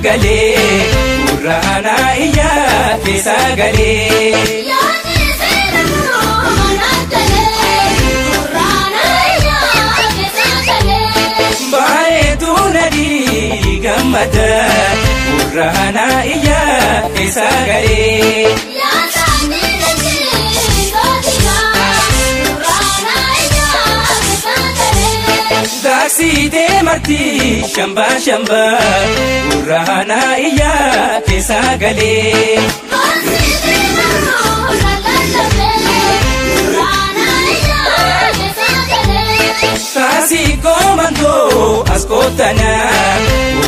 galee Urana iya keessa galee Bareedu nadi gammada Urana iya keessa galee Daksite marti shamba shamba Urana iya keessa galee Tasi komando askotana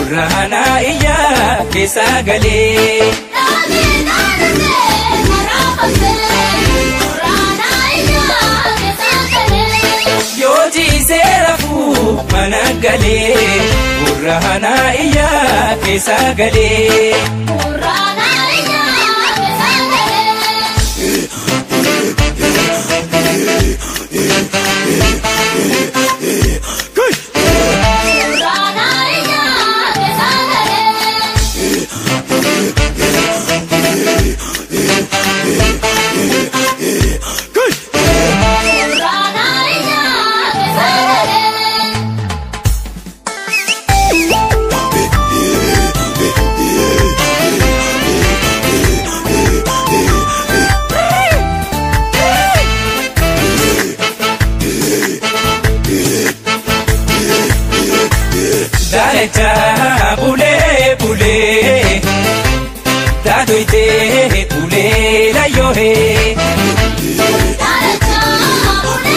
Urana iya keessa galee Yoti serafu managale Urana iya keessa galee Urana iya keessa Daleta bule bule Dadoite bule la yohe Daleta bule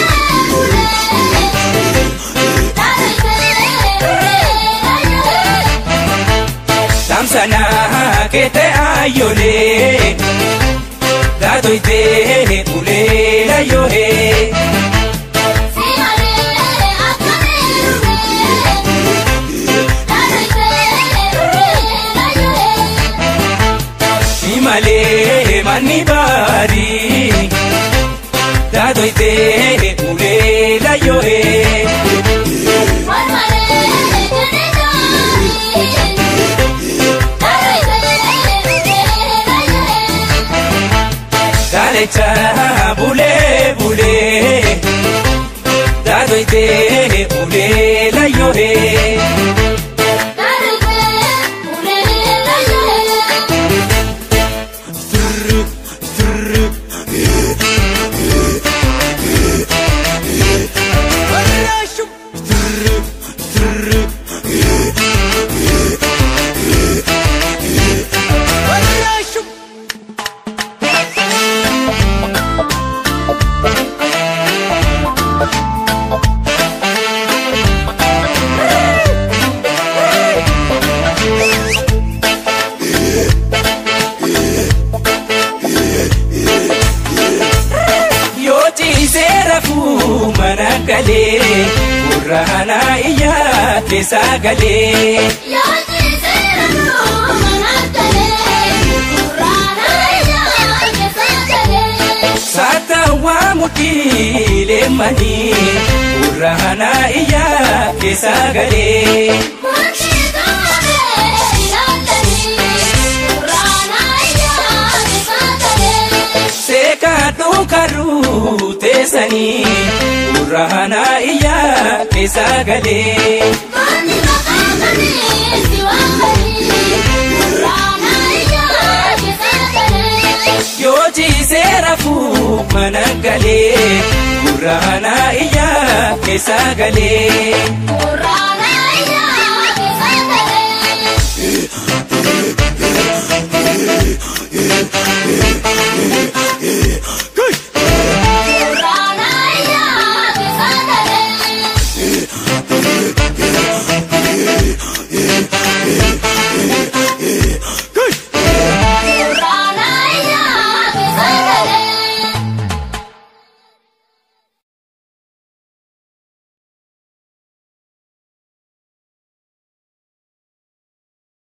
bule Dadoite bule la yohe Tamsana kete ayole Dadoite bule la yohe Male mani bari Dadoite ule la yohe Male jene jari Dadoite ule la yohe Dalecha bule bule Dadoite ule la yohe Managale Urana iya keessa galee Yoti serafu managale Urana iya keessa galee Satawa mukile mani Urana iya keessa galee Sekatu karu tesani Urana iya keessa galee Mani makamani siwakani Urana iya keessa galee Yoti serafu managale Urana iya keessa galee